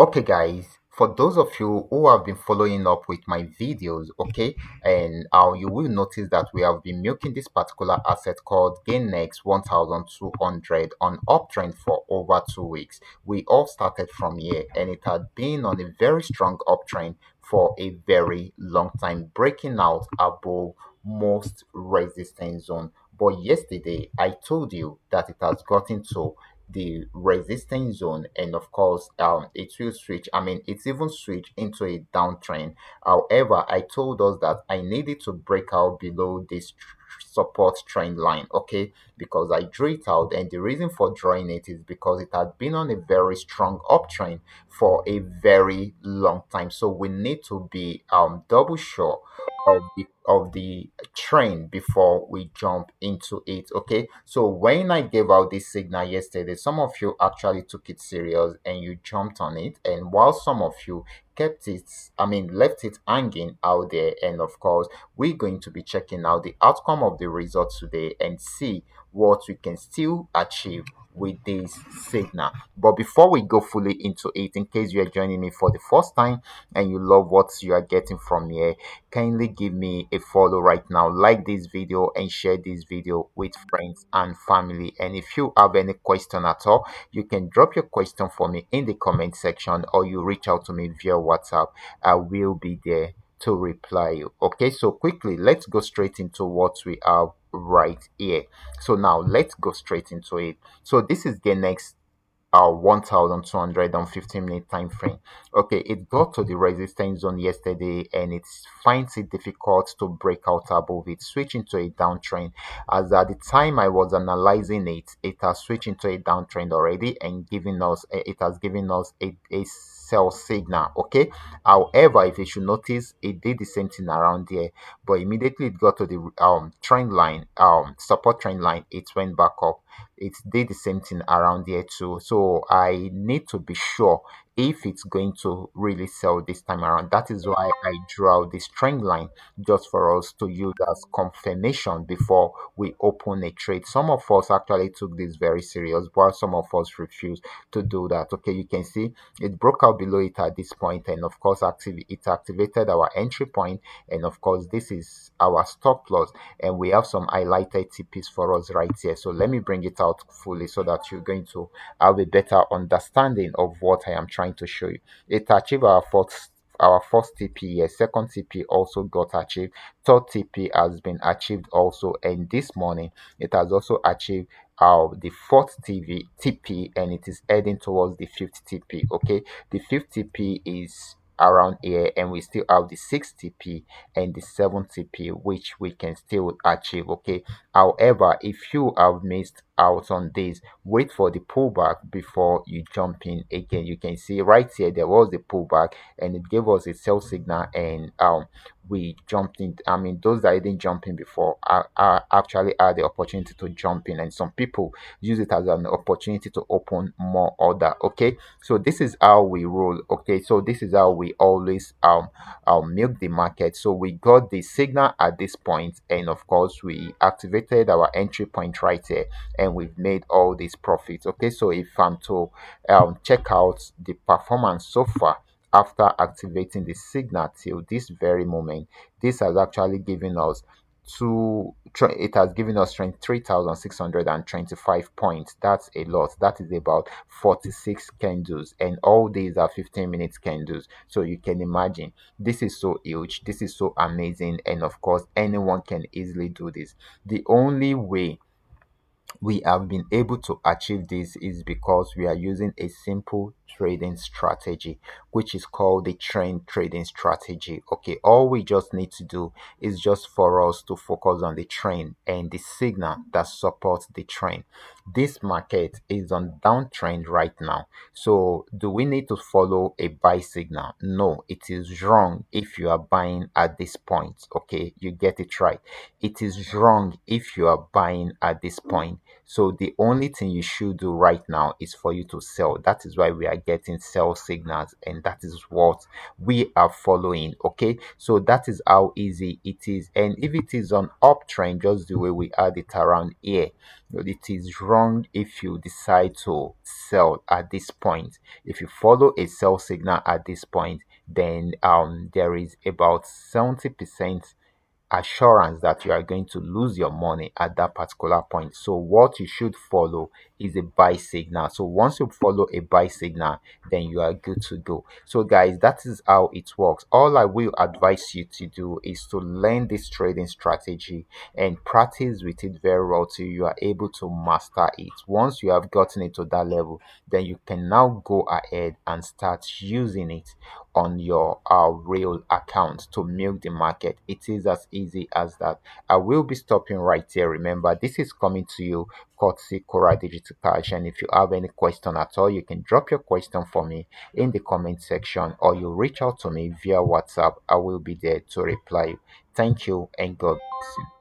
Okay, guys, for those of you who have been following up with my videos, okay, and you will notice that we have been milking this particular asset called GainX 1200 on uptrend for over 2 weeks. We all started from here, and it had been on a very strong uptrend for a very long time, breaking out above most resistance zone. But yesterday, I told you that it has gotten to the resistance zone, and of course it will switch, it's even switched into a downtrend. However, I told us that I needed to break out below this support trend line, okay, because I drew it out, and the reason for drawing it is because it had been on a very strong uptrend for a very long time. So we need to be double sure of the trend before we jump into it. Okay, so when I gave out this signal yesterday, some of you actually took it serious and you jumped on it, and while some of you kept it, left it hanging out there. And of course, we're going to be checking out the outcome of the results today and see what we can still achieve with this signal. But before we go fully into it, in case you are joining me for the first time and you love what you are getting from here, kindly give me a follow right now, like this video and share this video with friends and family. And if you have any question at all, you can drop your question for me in the comment section, or you reach out to me via WhatsApp. I will be there to reply you. Okay, so quickly let's go straight into what we have right here. So now let's go straight into it. So this is the next 1215-minute time frame. Okay, it got to the resistance zone yesterday, and it finds it difficult to break out above it, switch into a downtrend. As at the time I was analyzing it, it has switched into a downtrend already and it has given us a sell signal. Okay, however, if you should notice, it did the same thing around there, but immediately it got to the trend line, support trend line, it went back up. It did the same thing around here too. So I need to be sure if it's going to really sell this time around. That is why I drew out this trend line, just for us to use as confirmation before we open a trade. Some of us actually took this very serious, while some of us refused to do that. Okay, you can see it broke out below it at this point, and of course it activated our entry point, and of course this is our stop loss, and we have some highlighted TPs for us right here. So let me bring it out fully so that you're going to have a better understanding of what I am trying to show you. It achieved our first TP here, second TP also got achieved, third TP has been achieved also, and this morning it has also achieved the fourth TP, and it is heading towards the fifth TP. Okay, the fifth TP is around here, and we still have the sixth TP and the seventh TP, which we can still achieve. Okay, however, if you have missed out on this, wait for the pullback before you jump in again. You can see right here there was the pullback, and it gave us a sell signal, and we jumped in. Those that didn't jump in before are actually had the opportunity to jump in, and some people use it as an opportunity to open more order. Okay, so this is how we roll. Okay, so this is how we always milk the market. So we got the signal at this point, and of course we activated our entry point right here, and we've made all these profits. Okay, so if I'm to check out the performance so far after activating the signal till this very moment, this has actually given us it has given us 23,625 points. That's a lot. That is about 46 candles, and all these are 15 minutes candles. So you can imagine, this is so huge, this is so amazing, and of course anyone can easily do this. The only way we have been able to achieve this is because we are using a simple trading strategy, which is called the trend trading strategy. Okay, all we just need to do is just for us to focus on the trend and the signal that supports the trend. This market is on downtrend right now, so do we need to follow a buy signal? No, it is wrong if you are buying at this point. Okay, you get it right. It is wrong if you are buying at this point. So the only thing you should do right now is for you to sell. That is why we are getting sell signals, and that is what we are following. Okay, so that is how easy it is. And if it is on uptrend, just the way we had it around here, it is wrong if you decide to sell at this point. If you follow a sell signal at this point, then there is about 70% assurance that you are going to lose your money at that particular point. So what you should follow is a buy signal. So once you follow a buy signal, then you are good to go. So guys, that is how it works. All I will advise you to do is to learn this trading strategy and practice with it very well till you are able to master it. Once you have gotten it to that level, then you can now go ahead and start using it on your real account to milk the market. It is as easy as that. I will be stopping right here. Remember, this is coming to you courtesy Qora Digital Cash. And if you have any question at all, you can drop your question for me in the comment section, or you reach out to me via WhatsApp. I will be there to reply you. Thank you and God bless you.